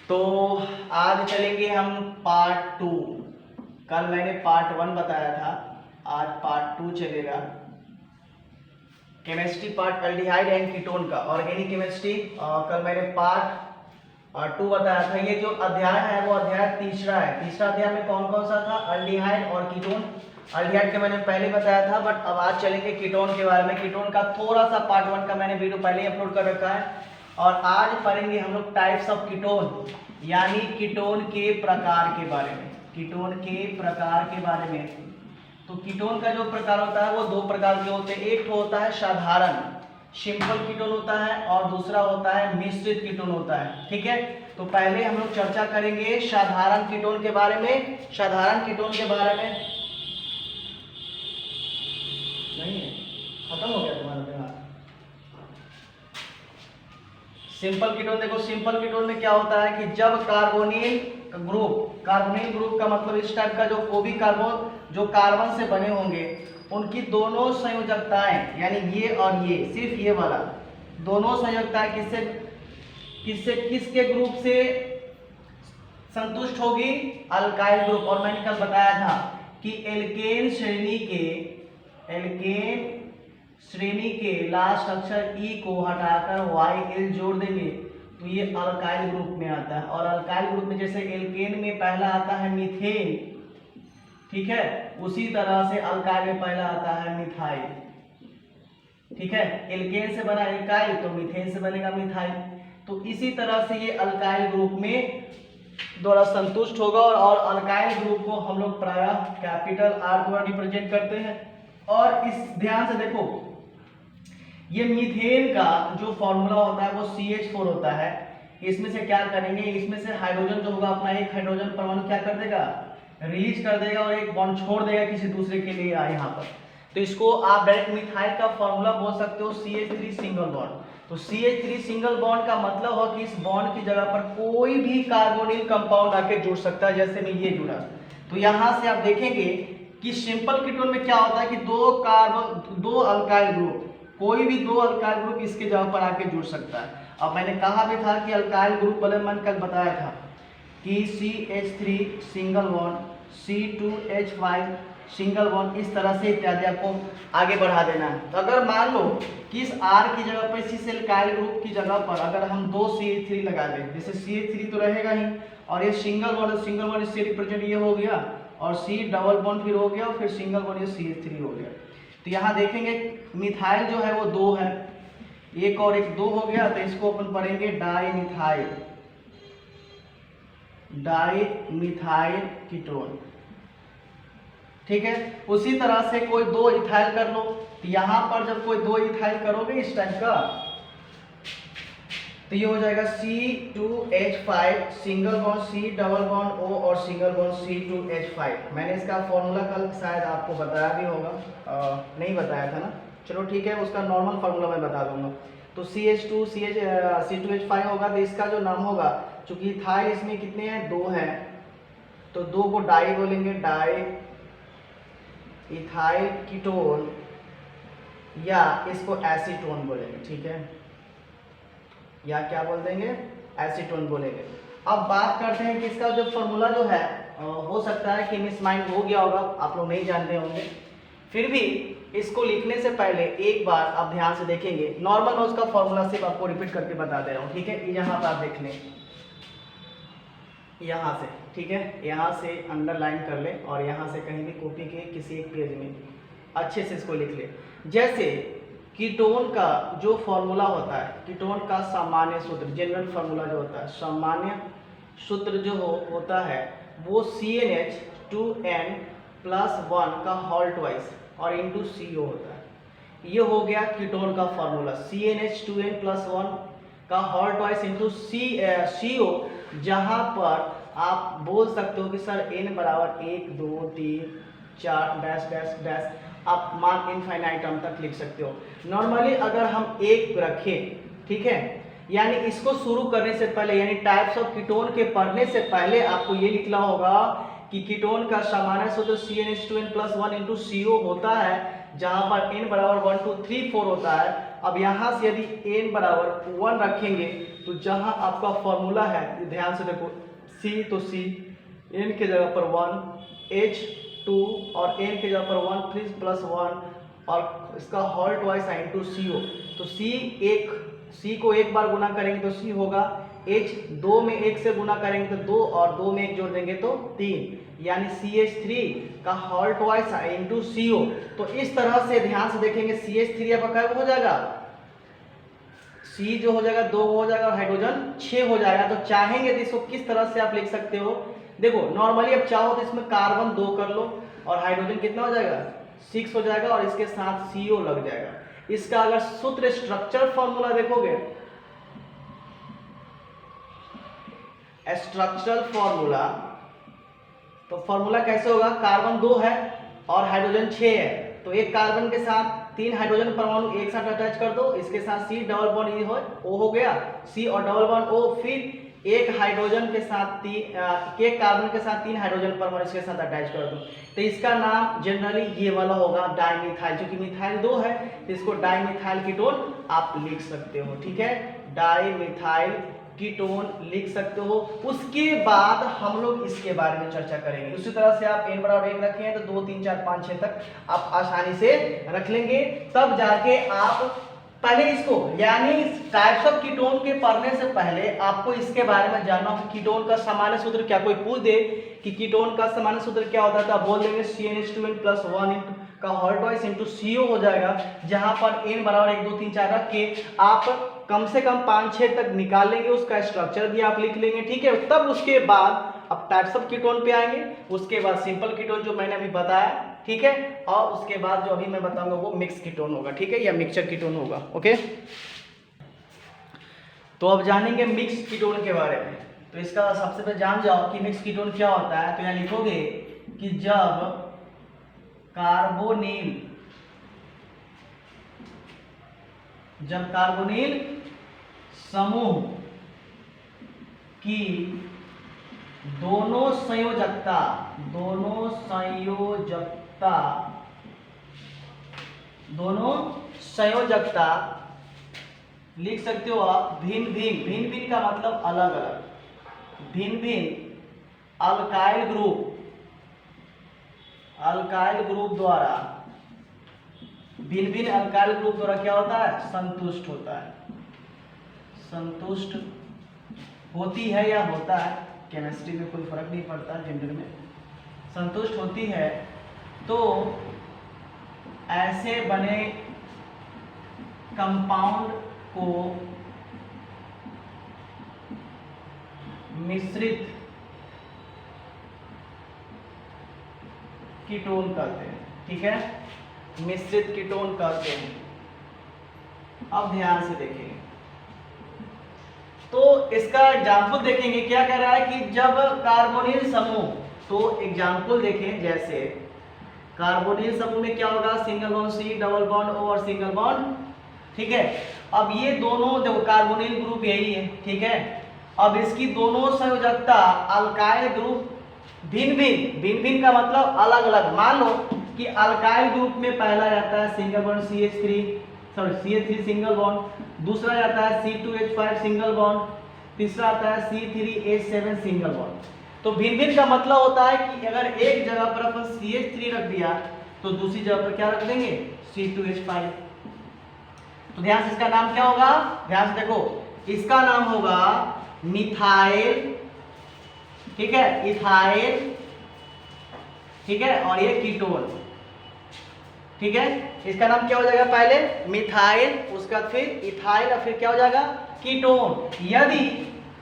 तो आज चलेंगे हम पार्ट 2। कल मैंने पार्ट 1 बताया था, आज पार्ट 2 चलेगा। Chemistry part aldehyde and ketone का, ऑर्गेनिक केमिस्ट्री। कल मैंने पार्ट 2 बताया था। ये जो अध्याय है वो अध्याय तीसरा है। तीसरा अध्याय में कौन कौन सा था? एल्डिहाइड और कीटोन। एल्डिहाइड के मैंने पहले बताया था, बट अब आज चलेंगे कीटोन के बारे में। कीटोन का थोड़ा सा पार्ट 1 का मैंने वीडियो पहले ही अपलोड कर रखा है। और आज पढ़ेंगे हम लोग टाइप्स ऑफ कीटोन, यानी कीटोन के प्रकार के बारे में। कीटोन के प्रकार के बारे में। तो कीटोन का जो प्रकार होता है वो दो प्रकार के होते हैं। एक तो होता है साधारण सिंपल कीटोन होता है, और दूसरा होता है मिश्रित कीटोन होता है। ठीक है, तो पहले हम लोग चर्चा करेंगे साधारण कीटोन के बारे में। साधारण कीटोन के बारे में नहीं है, खत्म हो गया तुम्हारा दिमाग। सिंपल कीटोन देखो, सिंपल कीटोन में क्या होता है कि जब कार्बोनिल ग्रुप का मतलब इस टाइप का जो कार्बन से बने होंगे, उनकी दोनों संयोजकताएं, यानी ये और ये, सिर्फ ये वाला दोनों संयोजकताएं किसके ग्रुप से संतुष्ट होगी? Alkyl group. और मैंने कल बताया था कि एल्केन श्रेणी के लास्ट अक्षर ई को हटाकर YL जोड़ देंगे तो ये अल्काइल ग्रुप में आता है। और अल्काइल ग्रुप में जैसे एल्केन में पहला आता है मीथेन, ठीक है, उसी तरह से अल्काइल में पहला आता है मिथाइल। ठीक है, एल्केन से बना एल्काइल तो मीथेन से बनेगा मिथाइल। तो इसी तरह से ये अल्काइल ग्रुप में द्वारा संतुष्ट होगा। और अल्काइल ग्रुप को हम लोग प्रायः कैपिटल R द्वारा रिप्रेजेंट करते हैं। और इस ध्यान से देखो, ये मीथेन का जो फॉर्मूला होता है वो CH4 होता है। इसमें से क्या करेंगे, इसमें से हाइड्रोजन जो होगा अपना एक हाइड्रोजन परमाणु क्या कर देगा? रिलीज कर देगा और एक बॉन्ड छोड़ देगा किसी दूसरे के लिए यहाँ पर। तो इसको आप डायरेक्ट मिथाइल का फॉर्मूला बोल सकते हो CH3 सिंगल बॉन्ड। तो CH3 सिंगल बॉन्ड का मतलब हो कि इस बॉन्ड की जगह पर कोई भी कार्बोनिल कंपाउंड आके जुड़ सकता है, जैसे में ये जुड़ा। तो यहाँ से आप देखेंगे कि सिंपल कीटोन में क्या होता है कि दो अल्काइल ग्रुप, कोई भी दो अल्काइल ग्रुप इसके जगह पर आके जुड़ सकता है। अब मैंने कहा भी था कि अल्काइल ग्रुप वाले मैंने कल बताया था कि CH3 single bond, C2H5 single bond, इस तरह से इत्यादि आपको आगे बढ़ा देना है। तो अगर मान लो कि इस R की जगह पर इस अल्काइल ग्रुप की जगह पर अगर हम दो CH3 लगा दें, जैसे CH3 तो रहेगा ही, और ये सिंगल बॉन्ड इससे रिप्रेजेंट ये हो गया, और C डबल बॉन्ड फिर हो गया, और फिर सिंगल बॉन्ड ये CH3 हो गया। तो यहाँ देखेंगे मिथाइल जो है वो दो है, एक और एक दो हो गया, तो इसको अपन पढ़ेंगे डाई कीटोन। ठीक है, उसी तरह से कोई दो इथाइल कर लो, तो यहाँ पर जब कोई दो इथाइल करोगे इस टाइप का, तो ये हो जाएगा C2H5 single bond C double bond O और सिंगल बॉन्ड C2H5। मैंने इसका फॉर्मूला कल शायद आपको बताया भी होगा, नहीं बताया था ना, चलो ठीक है, उसका नॉर्मल फार्मूला मैं बता दूंगा। तो C2H5 होगा, तो इसका जो नाम होगा, चूंकि इथाइल इसमें कितने हैं? दो हैं, तो दो को डाई बोलेंगे, डाई इथाइल कीटोन, या इसको एसीटोन बोलेंगे। ठीक है, या क्या बोल देंगे? एसीटोन बोलेंगे। अब बात करते हैं कि इसका जो फॉर्मूला जो है, हो सकता है कि मिस माइंड हो गया होगा, आप लोग नहीं जानते होंगे, फिर भी इसको लिखने से पहले एक बार आप ध्यान से देखेंगे। नॉर्मल मैं उसका फॉर्मूला सिर्फ आपको रिपीट करके बता दे रहा हूँ। ठीक है, यहाँ पर आप देख लें, यहाँ से, ठीक है, यहाँ से अंडरलाइन कर ले, और यहाँ से कहीं भी कॉपी के किसी एक पेज में अच्छे से इसको लिख ले। जैसे कीटोन का जो फॉर्मूला होता है, कीटोन का सामान्य सूत्र, जनरल फार्मूला जो होता है, सामान्य सूत्र जो होता है वो CnH2n+1 का होल ट्वाइस और इंटू CO होता है। ये हो गया कीटोन का फॉर्मूला, CnH2n+1 का होल ट्वाइस इंटू CO, जहाँ पर आप बोल सकते हो कि सर n बराबर 1 2 3 4 डैश डैश डैश, आप मान इनफाइनाइटम तक लिख सकते हो। नॉर्मली अगर हम एक रखें, ठीक है, यानी इसको शुरू करने से पहले, यानी टाइप्स ऑफ कीटोन के पढ़ने से पहले आपको ये लिखना होगा कि कीटोन का सामान्य सूत्र CnH2n+1 इंटू CO होता है, जहां पर n बराबर 1 2 3 4 होता है। अब यहाँ से यदि n बराबर 1 रखेंगे तो जहाँ आपका फॉर्मूला है, ध्यान से देखो, C तो C, N के जगह पर 1, H2 और N के जगह पर 1 प्लस 1 और इसका होल ट्वाइस इनटू CO। तो C को एक बार गुना करेंगे तो C होगा, H 2 में 1 से गुना करेंगे तो 2 और 2 में 1 जोड़ देंगे तो 3, यानी CH3 का होल ट्वाइस इनटू CO। तो इस तरह से ध्यान से देखेंगे, CH3 आपका क्या हो जाएगा, C जो हो जाएगा 2 हो जाएगा और हाइड्रोजन 6 हो जाएगा। तो चाहेंगे तो इसको किस तरह से आप लिख सकते हो, देखो नॉर्मली अब चाहो तो इसमें कार्बन 2 कर लो और हाइड्रोजन कितना हो जाएगा 6 हो जाएगा और इसके साथ CO लग जाएगा। इसका अगर सूत्र स्ट्रक्चर फॉर्मूला देखोगे, स्ट्रक्चरल फॉर्मूला, तो फॉर्मूला कैसे होगा, कार्बन 2 है और हाइड्रोजन 6 है, तो एक कार्बन के साथ 3 हाइड्रोजन परमाणु एक साथ अटैच कर दो, इसके साथ C डबल बॉन्ड O हो गया, C और डबल बॉन्ड O, फिर एक हाइड्रोजन के साथ एक कार्बन के साथ 3 हाइड्रोजन परमाणु इसके साथ अटैच कर दो। तो इसका नाम जनरली ये वाला होगा डाइमिथाइल, क्योंकि मिथाइल 2 है तो इसको डाइमिथाइल कीटोन आप लिख सकते हो, ठीक है, डाइमिथाइल कीटोन लिख सकते हो। उसके बाद हम लोग इसके बारे में चर्चा करेंगे। उसी तरह से आप n बराबर 1 रखे हैं तो 2 3 4 5 6 तक आप आसानी से रख लेंगे, तब जाके आप पहले इसको, यानी टाइप्स ऑफ कीटोन के पढ़ने से पहले आपको इसके बारे में जानना हो कि कीटोन का सामान्य सूत्र क्या, कोई पूछ दे कि कीटोन का सामान्य सूत्र क्या होता है तो आप बोल देंगे CnH2n + 1 का होल ट्वाइस इनटू CO हो जाएगा, जहां पर n बराबर 1 2 3 4 रख के आप कम से कम 5-6 तक निकाल लेंगे, उसका स्ट्रक्चर भी आप लिख लेंगे, ठीक है। तब उसके बाद अब टाइप्स ऑफ कीटोन पे आएंगे, उसके बाद सिंपल कीटोन जो मैंने अभी बताया, ठीक है, और उसके बाद जो अभी मैं बताऊंगा वो मिक्स कीटोन होगा, ठीक है, या मिक्सचर कीटोन होगा, ओके। तो अब जानेंगे मिक्स कीटोन के बारे में। तो इसका सबसे पहले जान जाओ कि मिक्स कीटोन क्या होता है। तो यहाँ लिखोगे कि जब कार्बोनिल समूह की दोनों संयोजकता लिख सकते हो आप भिन्न का मतलब अलग अलग, भिन्न अल्काइल ग्रुप द्वारा क्या होता है, संतुष्ट होता है, संतुष्ट होती है या होता है, केमिस्ट्री में कोई फर्क नहीं पड़ता, जेंडर में संतुष्ट होती है। तो ऐसे बने कंपाउंड को मिश्रित कीटोन कहते हैं, ठीक है, मिश्रित कीटोन कहते हैं। अब ध्यान से देखेंगे तो इसका एग्जाम्पल देखेंगे, क्या कह रहा है कि जब कार्बोनिल समूह, तो एग्जाम्पल देखें, जैसे कार्बोनिल समूह में क्या होगा, single bond C double bond O और सिंगल बॉन्ड, ठीक है। अब ये दोनों देखो कार्बोनिल ग्रुप यही है, ठीक है। अब इसकी दोनों संयोजकता अल्काइल ग्रुप भिन्न का मतलब अलग अलग। मान लो कि अल्काइल ग्रुप में पहला जाता है single bond CH3 single bond, दूसरा जाता है C2H5 सिंगल बॉन्ड, तीसरा आता है C3H7 सिंगल बॉन्ड। तो भिन्न का मतलब होता है कि अगर एक जगह पर अपन CH3 रख दिया तो दूसरी जगह पर क्या रख देंगे, C2H5। तो ध्यान से इसका नाम क्या होगा, ध्यान से देखो, इसका नाम होगा मिथाइल, ठीक है, इथाइल, ठीक है, और ये कीटोन, ठीक है। इसका नाम क्या हो जाएगा, पहले मिथाइल, उसका फिर इथाइल और फिर क्या हो जाएगा, कीटोन। यदि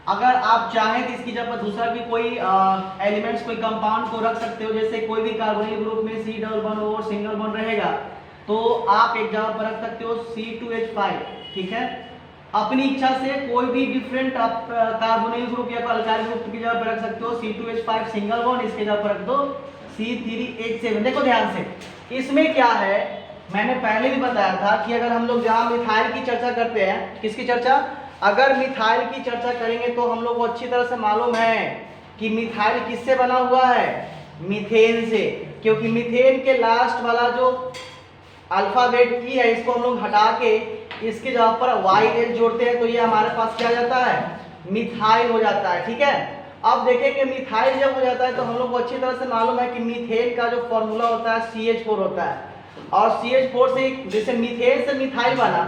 अगर आप चाहें तो इसकी जगह पर दूसरा भी कोई एलिमेंट्स, कोई कंपाउंड को रख सकते हो, जैसे कोई भी कार्बोनिल ग्रुप में C डबल बॉन्ड और सिंगल बॉन्ड रहेगा तो आप एक जगह पर रख सकते हो C2H5, ठीक है। अपनी इच्छा से कोई भी डिफरेंट आप कार्बोनिल ग्रुप या अल्काइल ग्रुप की जगह पर रख सकते हो C2H5 सिंगल बॉन्ड, इसके जगह पर रख दो C3H7। देखो ध्यान से, इसमें क्या है, मैंने पहले भी बताया था कि अगर हम लोग जहाँ मिथाइल की चर्चा करते हैं, किसकी चर्चा, अगर मिथाइल की चर्चा करेंगे तो हम लोग को अच्छी तरह से मालूम है कि मिथाइल किससे बना हुआ है, मीथेन से, क्योंकि मीथेन के लास्ट वाला जो अल्फाबेट E है इसको हम लोग हटा के इसके जगह पर YL जोड़ते हैं तो ये हमारे पास क्या जाता है, मिथाइल हो जाता है। ठीक है, अब देखेंगे मिथाइल जब हो जाता है तो हम लोग को अच्छी तरह से मालूम है कि मीथेन का जो फॉर्मूला होता है CH4 होता है, और CH4 से जैसे मीथेन से मिथाइल बना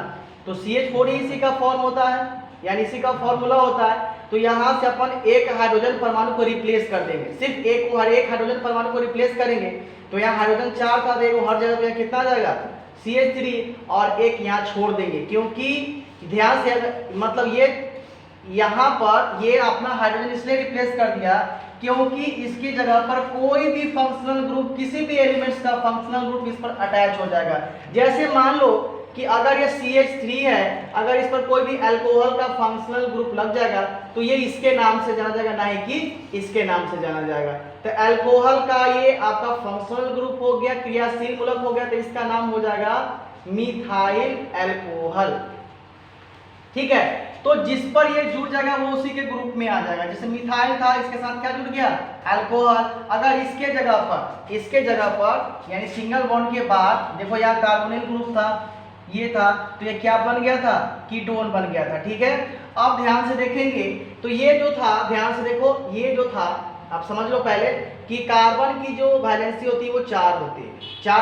तो CH4 ही इसी का फॉर्म होता है, यानी इसी का फॉर्मूला होता है। तो यहाँ से अपन एक हाइड्रोजन परमाणु को रिप्लेस कर देंगे, सिर्फ एक हाइड्रोजन परमाणु को रिप्लेस करेंगे तो यहाँ हाइड्रोजन 4 था, देखो हर जगह पे कितना जाएगा CH3, और एक यहाँ छोड़ देंगे, क्योंकि ध्यान से मतलब ये यहाँ पर ये अपना हाइड्रोजन इसलिए रिप्लेस कर दिया क्योंकि इसकी जगह पर कोई भी फंक्शनल ग्रुप, किसी भी एलिमेंट्स का फंक्शनल ग्रुप इस पर अटैच हो जाएगा। जैसे मान लो कि अगर ये CH3 है, अगर इस पर कोई भी अल्कोहल का फंक्शनल ग्रुप लग जाएगा तो ये इसके नाम से जाना जाएगा, ना ही कि इसके नाम से जाना जाएगा। तो अल्कोहल का ये आपका फंक्शनल ग्रुप हो गया, क्रियाशील मूलक हो गया, तो इसका नाम हो जाएगा मिथाइल अल्कोहल। ठीक है, तो जिस पर ये जुड़ जाएगा वो उसी के ग्रुप में आ जाएगा। जैसे मिथाइल था, इसके साथ क्या जुड़ गया, अल्कोहल। अगर इसके जगह पर यानी सिंगल बॉन्ड के बाद देखो यहाँ कार्बोनिल ग्रुप था, ये था, तो ये क्या बन गया था, कीटोन बन गया था। ठीक है, अब ध्यान से देखेंगे तो ये जो था, ध्यान से देखो, ये जो था आप समझ लो पहले कि कार्बन की जो वैलेंसी होती है वो 4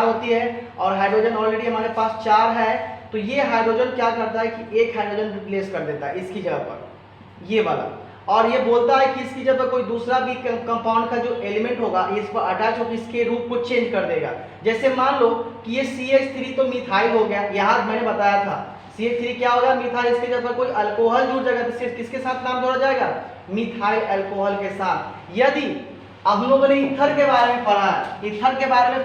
होती है, और हाइड्रोजन ऑलरेडी हमारे पास 4 है, तो ये हाइड्रोजन क्या करता है कि एक हाइड्रोजन रिप्लेस कर देता है इसकी जगह पर, ये वाला, और ये बोलता है कि इसकी जगह पर कोई दूसरा भी कंपाउंड का जो एलिमेंट होगा इस पर अटैच होकर इसके रूप को चेंज कर देगा। जैसे मान लो कि ये CH3 तो मिथाइल हो गया, यहाँ मैंने बताया था CH3 क्या होगा, मिथाइल, इसके जगह पर कोई अल्कोहल जुड़ जाएगा तो सिर्फ किसके साथ नाम जोड़ा जाएगा, मिथाइल अल्कोहल के साथ। यदि अब हम लोगों ने ईथर के बारे में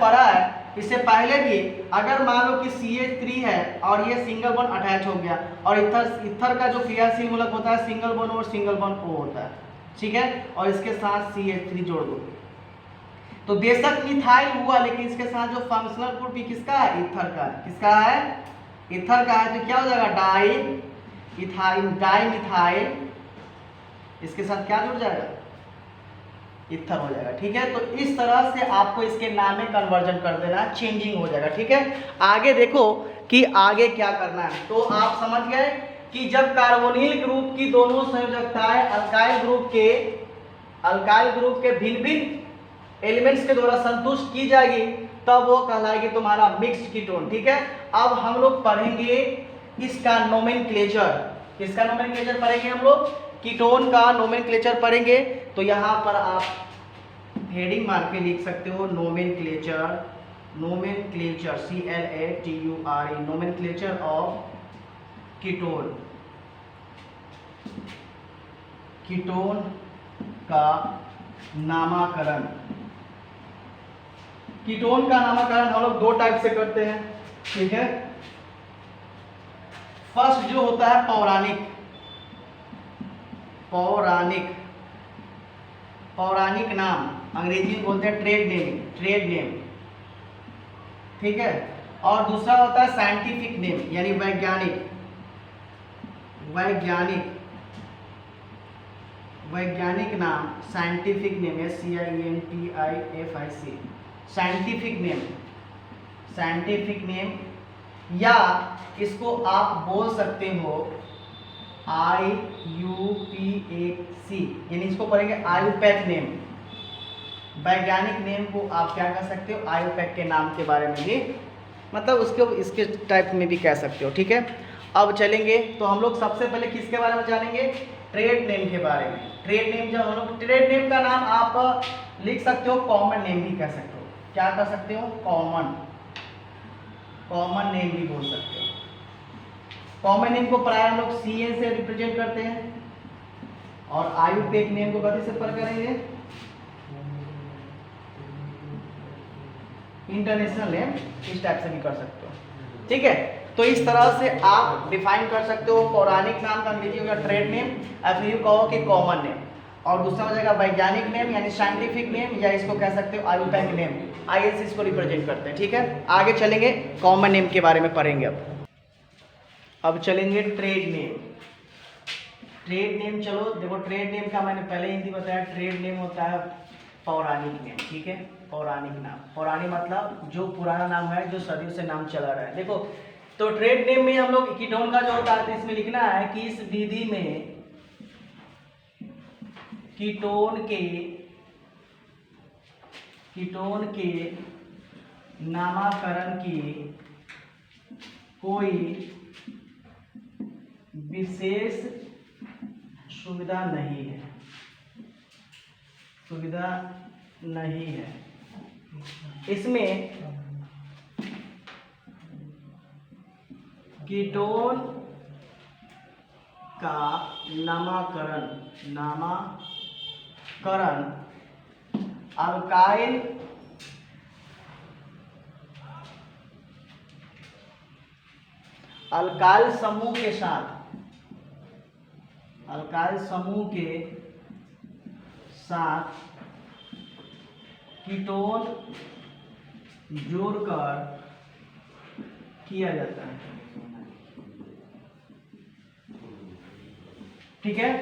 पढ़ा है, इससे पहले भी अगर मान लो कि CH3 है और ये सिंगल बॉन्ड अटैच हो गया, और ईथर का जो क्रियाशील मूलक होता है सिंगल बॉन्ड और सिंगल बॉन्ड O होता है, ठीक है, और इसके साथ CH3 जोड़ दो तो बेशक मिथाइल हुआ, लेकिन इसके साथ जो फंक्शनल ग्रुप भी किसका है, ईथर का है। किसका है, ईथर का है, तो क्या हो जाएगा, डाई मिथाइल, इसके साथ क्या जुड़ जाएगा, ईथर हो जाएगा। ठीक है, तो इस तरह से आपको इसके नाम में कन्वर्जन कर देना, चेंजिंग हो जाएगा। ठीक है, आगे देखो कि आगे क्या करना है। तो आप समझ गए कि जब कार्बोनिल ग्रुप की दोनों संयोजकताएं अल्काइल ग्रुप के भिन्न भिन्न एलिमेंट्स के द्वारा संतुष्ट की जाएगी तब वो कहलाएगी तुम्हारा मिक्स्ड कीटोन। ठीक है, अब हम लोग पढ़ेंगे इसका नोमेनक्लेचर। किसका नोमेनक्लेचर पढ़ेंगे हम लोग, कीटोन का नोमेनक्लेचर पढ़ेंगे। तो यहाँ पर आप हेडिंग मार के लिख सकते हो nomenclature, CLATURE, nomenclature of ketone का नामकरण। कीटोन का नामकरण हम लोग 2 टाइप से करते हैं। ठीक है, फर्स्ट जो होता है पौराणिक नाम, अंग्रेजी में बोलते हैं ट्रेड नेम। ठीक है, और दूसरा होता है साइंटिफिक नेम, यानी वैज्ञानिक नाम, scientific name, SCIENTIFIC, scientific name, या इसको आप बोल सकते हो IUPAC, यानी इसको पढ़ेंगे आयुपैक नेम। वैज्ञानिक नेम को आप क्या कह सकते हो, आयुपैक के नाम के बारे में भी, मतलब उसके इसके टाइप में भी कह सकते हो। ठीक है, अब चलेंगे तो हम लोग सबसे पहले किसके बारे में जानेंगे, ट्रेड नेम के बारे में। ट्रेड नेम, जब हम लोग ट्रेड नेम का नाम आप लिख सकते हो, कॉमन नेम भी कह सकते हो। क्या कह सकते हो, कॉमन नेम भी बोल सकते हो। कॉमन नेम को प्राय हम लोग CN से रिप्रेजेंट करते हैं, और आयुपैक नेम को कभी से पर करेंगे, इंटरनेशनल नेम, इस टाइप से भी कर सकते हो। ठीक है, तो इस तरह से आप डिफाइन कर सकते हो। पौराणिक नाम का अंग्रेजी होगा ट्रेड नेम, या फिर यू कहो कि कॉमन नेम, और दूसरा हो जाएगा वैज्ञानिक नेम यानी साइंटिफिक नेम, या इसको कह सकते हो आयुपैक नेम, IS इसको रिप्रेजेंट करते हैं। ठीक है, आगे चलेंगे, कॉमन नेम के बारे में पढ़ेंगे। अब चलेंगे ट्रेड नेम। चलो देखो, ट्रेड नेम का मैंने पहले हिंदी बताया, ट्रेड नेम होता है पौराणिक नेम। ठीक है, पौराणिक नाम, पौराणिक मतलब जो पुराना नाम है, जो सदियों से नाम चला रहा है। देखो तो ट्रेड नेम में हम लोग कीटोन का जो होता है तो इसमें लिखना है कि इस विधि में कीटोन के नामकरण की कोई विशेष सुविधा नहीं है। इसमें कीटोन का नामकरण अल्काइल समूह के साथ कीटोन जोड़कर किया जाता है। ठीक है,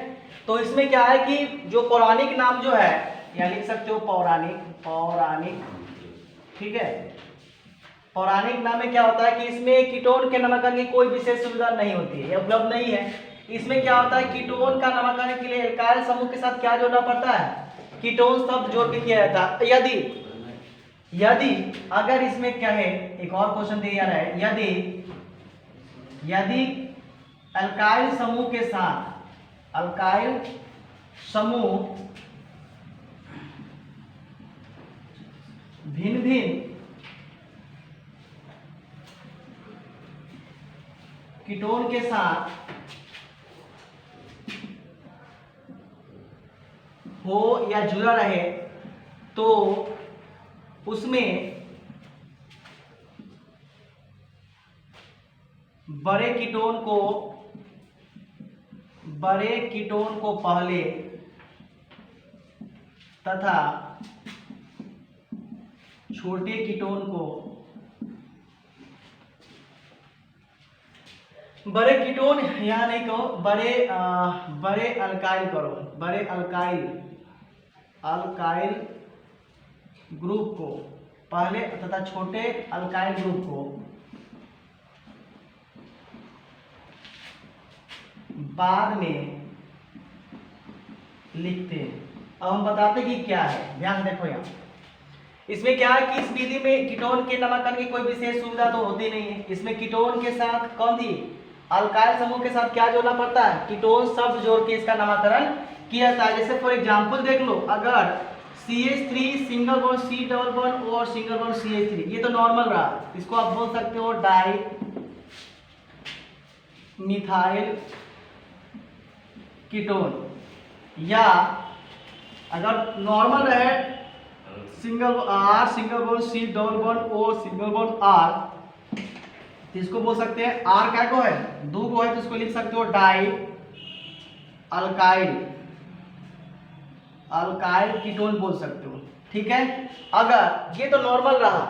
तो इसमें क्या है कि जो पौराणिक नाम जो है या लिख सकते हो पौराणिक। ठीक है, पौराणिक नाम में क्या होता है कि इसमें कीटोन के नामकरण की कोई विशेष सुविधा नहीं होती है, उपलब्ध नहीं है। इसमें क्या होता है, कीटोन का नामकरण के लिए एल्काइल समूह के साथ क्या जोड़ना पड़ता है, कीटोन शब्द जोड़ के किया जाता है। यदि अगर इसमें क्या है, एक और क्वेश्चन दिया रहा है, यदि अल्काइल समूह भिन्न कीटोन के साथ हो या जुड़ा रहे तो उसमें बड़े कीटोन को पहले तथा छोटे कीटोन को बड़े कीटोन यहाँ नहीं कहो, बड़े अल्काइल करो, बड़े अल्काइल ग्रुप को पहले तथा छोटे अल्काइल ग्रुप को बाद में लिखते हैं। अब हम बताते कि क्या है, ध्यान देखो यहाँ। इसमें क्या है कि इस विधि में कीटोन के नामकरण की कोई विशेष सुविधा तो होती नहीं है। इसमें कीटोन के साथ कौन थी, अल्काइल समूह के साथ क्या जोड़ना पड़ता है, कीटोन शब्द जोड़ के इसका नामकरण किया जाता है। जैसे फॉर एग्जांपल देख लो, अगर CH3 single bond C double bond और सिंगल बॉन्ड CH3, ये तो नॉर्मल रहा, इसको आप बोल सकते हो डाई मिथाइल कीटोन। या अगर नॉर्मल रहे single bond C double bond और सिंगल बॉन्ड R, तो इसको बोल सकते हैं R क्या को है, दो को है, तो इसको लिख सकते हो डाई अल्काइल कीटोन बोल सकते हो। ठीक है, अगर ये तो नॉर्मल रहा,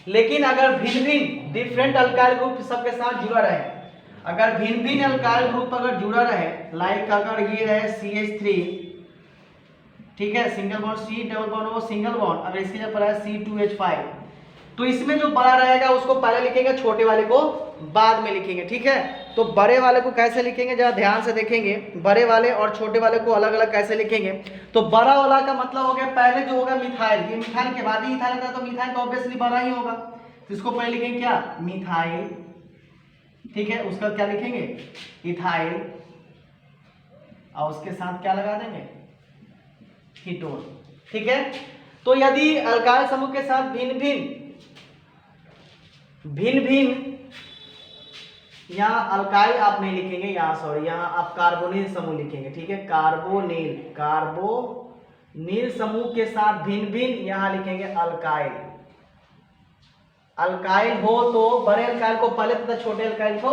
लेकिन अगर भिन्न डिफरेंट अल्काइल ग्रुप सबके साथ जुड़ा रहे, अगर भिन्न अल्काइल ग्रुप अगर जुड़ा रहे, लाइक अगर ये रहे CH3, ठीक है, single bond C double bond और सिंगल बॉन्ड, अगर इसके जगह पर है C2H5, तो इसमें जो बड़ा रहेगा उसको पहले लिखेंगे, छोटे वाले को बाद में लिखेंगे। ठीक है, तो बड़े वाले को कैसे लिखेंगे जरा ध्यान से देखेंगे, बड़े वाले और छोटे वाले को अलग अलग कैसे लिखेंगे। तो बड़ा वाला का मतलब हो गया, पहले जो होगा मिथाइल, ये मिथाइल के बाद ही इथाइल आता है, तो मिथाइल तो ऑब्वियसली बड़ा ही होगा, तो इसको पहले लिखेंगे क्या, मिथाइल। ठीक है, उसका क्या लिखेंगे, इथाइल, और उसके साथ क्या लगा देंगे, कीटोन। ठीक है, तो यदि अल्काइल समूह के साथ भिन्न यहाँ अल्काइल आप नहीं लिखेंगे, यहाँ सॉरी, यहाँ आप कार्बोनिल समूह लिखेंगे। ठीक है, कार्बोनिल समूह के साथ भिन्न यहाँ लिखेंगे अल्काइल हो तो बड़े अल्काइल को पहले तथा छोटे अल्काइल को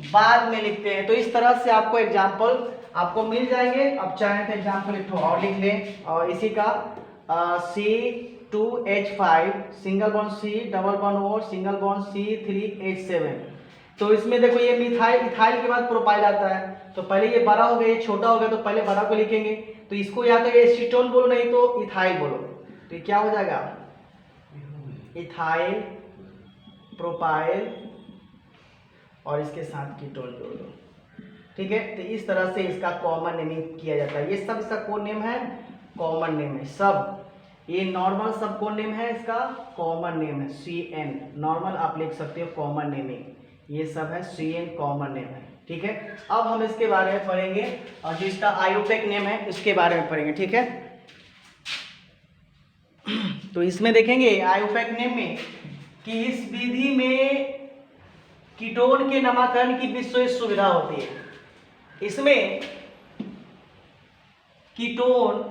बाद में लिखते हैं। तो इस तरह से आपको एग्जाम्पल आपको मिल जाएंगे। अब चाहे तो एग्जाम्पल एक और लिख लें, और इसी का C2H5 single bond C double bond और सिंगल बॉन्ड C3H7। तो इसमें देखो ये मिथाइल, इथाइल के बाद प्रोपाइल आता है, तो पहले ये बड़ा हो गया, ये छोटा हो गया, तो पहले बड़ा को लिखेंगे। तो इसको या तो एसीटोन बोलो, नहीं तो इथाइल बोलो, तो ये क्या हो जाएगा, इथाइल प्रोपाइल और इसके साथ कीटोन जोड़ दो। ठीक है, तो इस तरह से इसका कॉमन नेमिंग किया जाता है। ये सब इसका कोड नेम है, कॉमन नेम है सब। ये नॉर्मल सब कोड नेम है, इसका कॉमन नेम है CN। नॉर्मल आप लिख सकते हो, कॉमन नेमिंग, ये सब है CN कॉमन नेम है। ठीक है, अब हम इसके बारे में पढ़ेंगे और जिसका आयुपेक नेम है उसके बारे में पढ़ेंगे। ठीक है, तो इसमें देखेंगे आयुपेक नेम में कि इस विधि में कीटोन के नामकरण की विशेष सुविधा होती है। इसमें कीटोन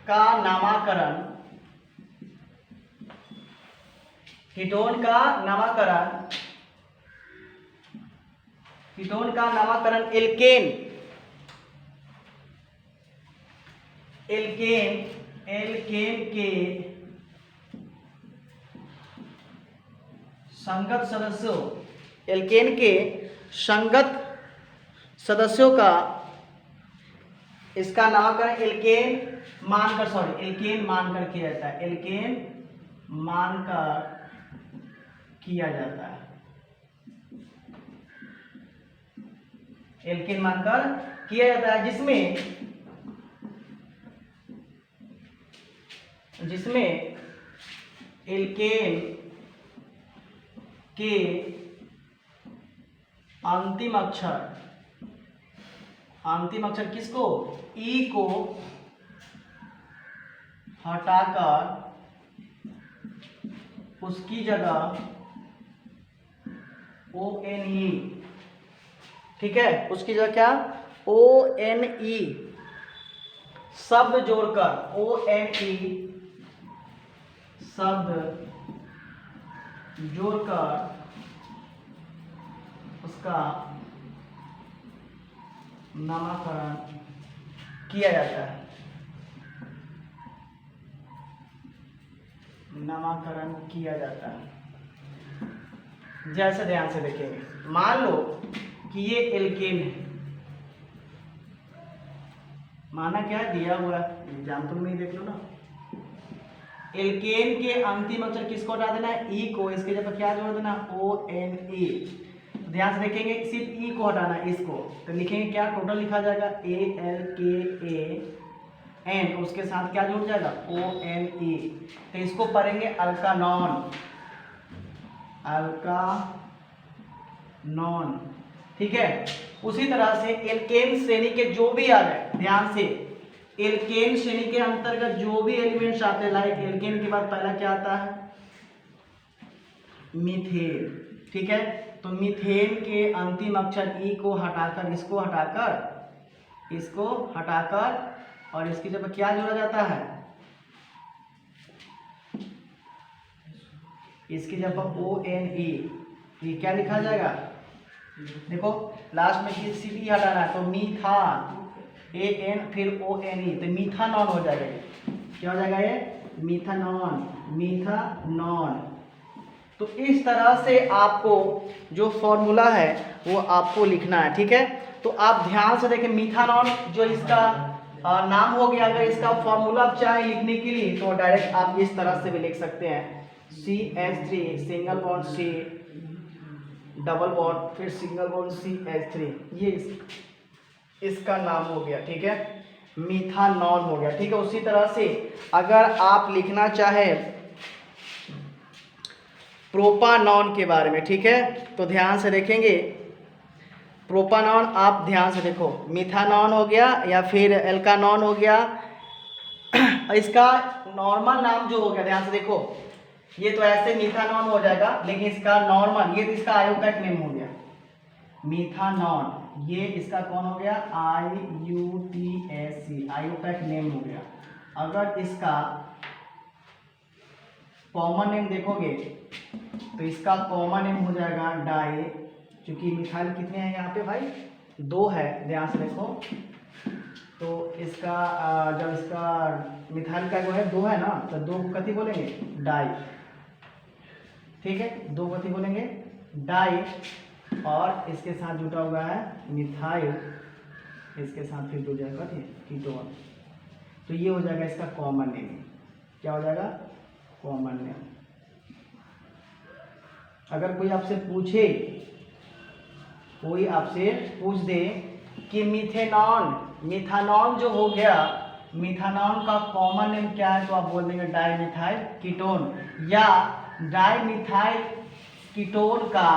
का नामकरण एल्केन के संगत सदस्यों का इसका नामकरण एल्केन मानकर किया जाता है। एल्केन मानकर किया जाता है। एल्केन मानकर किया जाता है, जिसमें एल्केन के अंतिम अक्षर किसको, ई को हटाकर उसकी जगह ONE, ठीक है, उसकी जगह क्या ONE शब्द जोड़कर, ONE शब्द जोड़कर उसका नामकरण किया जाता है। जैसे ध्यान से देखेंगे, मान लो कि ये एल्केन है, माना क्या दिया हुआ है, एग्जाम्पल में ही देख लो ना। एल्केन के अंतिम अक्षर किसको हटा देना है, ई को, इसके जगह क्या जोड़ देना, ONE। तो ध्यान से देखेंगे, सिर्फ ई को हटाना है, इसको, तो लिखेंगे क्या, टोटल लिखा जाएगा ALKAN, उसके साथ क्या जुड़ जाएगा ONE। तो इसको पढ़ेंगे अल्कानॉन। ठीक है, उसी तरह से एल्केन श्रेणी के जो भी आ गए, ध्यान से, एल्केन श्रेणी के अंतर्गत जो भी एलिमेंट्स आते हैं, लाइक एल्केन के बाद पहला क्या आता है, मीथेन। ठीक है, तो मीथेन के अंतिम अक्षर ई को हटाकर, इसको हटाकर और इसकी जगह क्या जोड़ा जाता है, इसकी जगह ONE। ये क्या लिखा जाएगा, देखो लास्ट में CP हटाना है, तो मीथान, AN फिर ONE, तो मीथानॉन हो जाएगा। क्या हो जाएगा ये, मीथानॉन। तो इस तरह से आपको जो फॉर्मूला है वो आपको लिखना है। ठीक है, तो आप ध्यान से देखें, मीथानॉन जो इसका नाम हो गया, अगर इसका फॉर्मूला आप चाहे लिखने के लिए तो डायरेक्ट आप इस तरह से भी लिख सकते हैं, CH3 single bond C double bond फिर सिंगल बॉन्ड CH3, ये इसका नाम हो गया। ठीक है, मीथानॉन हो गया। ठीक है, उसी तरह से अगर आप लिखना चाहे प्रोपानॉन के बारे में, ठीक है, तो ध्यान से देखेंगे, प्रोपानॉन आप ध्यान से देखो, मिथानॉन हो गया या फिर एल्कानॉन हो गया, इसका नॉर्मल नाम जो हो गया, ध्यान से देखो, ये तो ऐसे मिथानॉन हो जाएगा, लेकिन इसका नॉर्मल, ये तो इसका आयोपैक नेम हो गया मिथानॉन, ये इसका कौन हो गया, IUTAC, आयोपैक नेम हो गया। अगर इसका कॉमन नेम देखोगे तो इसका कॉमन नेम हो जाएगा डाई, क्योंकि मिथाइल कितने हैं यहाँ पे भाई, 2 है, ध्यान से देखो, तो इसका जब इसका मिथाइल का जो है 2 है ना, तो 2 को कथी बोलेंगे, डाई। ठीक है, 2 कथी बोलेंगे, डाई और इसके साथ जुटा हुआ है मिथाइल, इसके साथ फिर जुड़ जाएगा कीटोन। तो ये हो जाएगा इसका कॉमन नेम। क्या हो जाएगा? Common name. अगर कोई आपसे पूछे, कोई आपसे पूछ दे कि मिथानॉल जो हो गया, मिथानॉल का कॉमन नेम क्या है, तो आप बोल देंगे डाइमिथाइल कीटोन। या डाइमिथाइल कीटोन का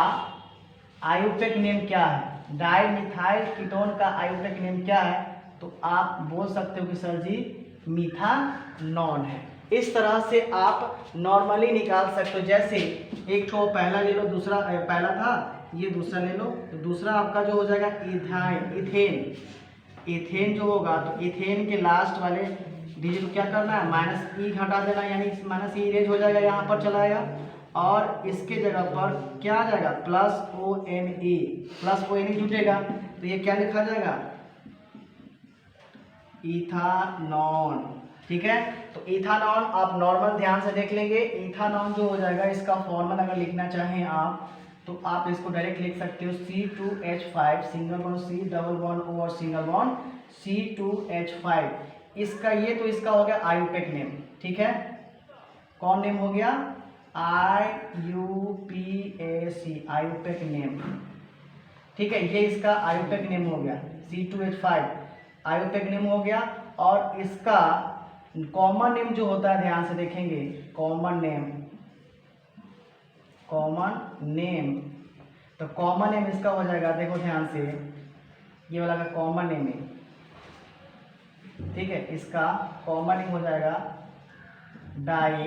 आयुपेक नेम क्या है, डाइमिथाइल कीटोन का आयुपेक नेम क्या है, तो आप बोल सकते हो कि सर जी मीथानॉल है। इस तरह से आप नॉर्मली निकाल सकते हो। जैसे एक ठो पहला ले लो, दूसरा पहला था, ये दूसरा ले लो, तो दूसरा आपका जो हो जाएगा इथेन। इथेन जो होगा तो इथेन के लास्ट वाले डिजिट को क्या करना है, माइनस ई हटा देना, यानी माइनस ई इरेज हो जाएगा, यहाँ पर चला आएगा। और इसके जगह पर क्या आ जाएगा, प्लस ओ एन ई जुटेगा, तो ये क्या लिखा जाएगा, इथानॉल। ठीक है, तो इथानॉल आप नॉर्मल ध्यान से देख लेंगे। इथानॉल जो हो जाएगा, इसका फॉर्मूला अगर लिखना चाहें आप, तो आप इसको डायरेक्ट लिख सकते हो C2H5 single bond C double bond O और सिंगल बॉन्ड C2H5। इसका ये तो इसका हो गया आयुपेक नेम। ठीक है, कौन नेम हो गया, IUPAC, आयुपेक नेम। ठीक है, ये इसका आयुपेक नेम हो गया, C2H5 आयुपेक नेम हो गया। और इसका कॉमन नेम जो होता है, ध्यान से देखेंगे, कॉमन नेम, तो कॉमन नेम इसका हो जाएगा, देखो ध्यान से, ये वाला का कॉमन नेम है। ठीक है, इसका कॉमन नेम हो जाएगा डाई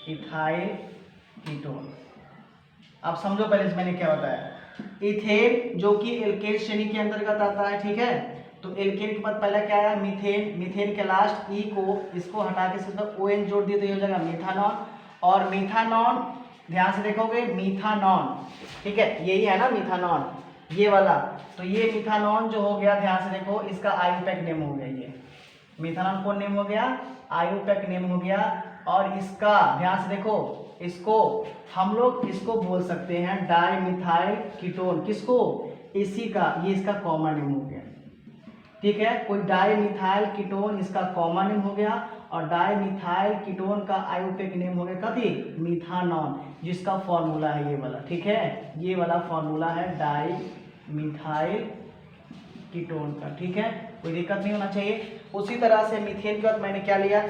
इथाइल कीटोन। अब समझो पहले इसमें मैंने क्या बताया। इथेन जो कि एल्केन श्रेणी के अंतर्गत आता है। ठीक है, तो एल्केन के बाद पहला क्या आया, मीथेन के लास्ट ई को, इसको हटा के सिर्फ ON जोड़ दिए तो ये हो जाएगा मीथानॉल। और मीथानॉल ध्यान से देखोगे, मीथानॉल, ठीक है, यही है ना मीथानॉल, ये वाला। तो ये मीथानॉल जो हो गया, ध्यान से देखो, इसका आयुपेक नेम हो गया। ये मीथानॉल कौन नेम हो गया, आयुपेक नेम हो गया। और इसका ध्यान से देखो, इसको हम लोग इसको बोल सकते हैं डाइमिथाइल कीटोन। किसको, इसी का, ये इसका कॉमन नेम हो गया। ठीक है, कोई डाइमिथाइल कीटोन इसका कॉमन नेम हो गया, और डाइमिथाइल कीटोन का आयुपेक नेम हो गया कथी, मीथानॉल, जिसका फॉर्मूला है ये वाला। ठीक है, ये वाला फॉर्मूला है डाइमिथाइल कीटोन का। ठीक है, कोई दिक्कत नहीं होना चाहिए। उसी तरह से मीथेन के बाद मैंने क्या लिया,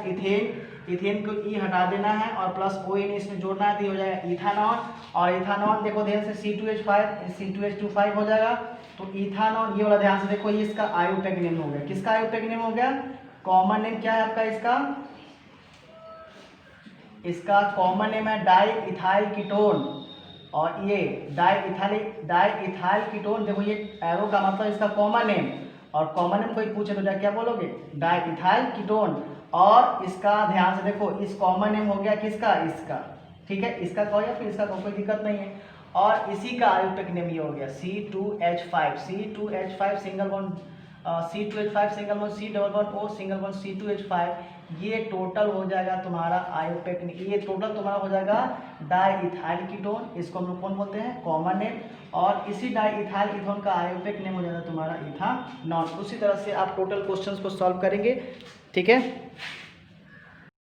इथेन को ई हटा देना है और प्लस ON इसमें जोड़ना है, तो ये हो जाएगा इथानॉल। और इथानॉल देखो ध्यान से C2H5 हो जाएगा, तो इथानॉल ये वाला ध्यान से देखो, ये इसका आयुपेक नेम हो गया। किसका आयुपेक नेम हो गया, कॉमन नेम क्या है आपका, इसका कॉमन नेम है डाई इथाइल कीटोन। और ये डाई इथाइल कीटोन, देखो ये एरो का मतलब इसका कॉमन नेम, और कॉमन नेम कोई पूछे तो क्या बोलोगे, डाई इथाइल कीटोन। और इसका ध्यान से देखो, इस कॉमन नेम हो गया किसका, इसका। ठीक है, इसका कहो या फिर इसका कहो, कोई दिक्कत नहीं है। और इसी का आयुपेक नेम ये हो गया C2H5 single bond C2H5 single bond C double bond O single bond C2H5। ये टोटल हो जाएगा तुम्हारा आयुपेक, ये टोटल तुम्हारा हो जाएगा डाई इथाइल कीटोन। इसको हम लोग कौन बोलते हैं, कॉमन नेम। और इसी डाई इथाइल कीटोन का आयुपेक नेम हो जाएगा तुम्हारा इथानॉल। उसी तरह से आप टोटल क्वेश्चंस को सॉल्व करेंगे। ठीक है।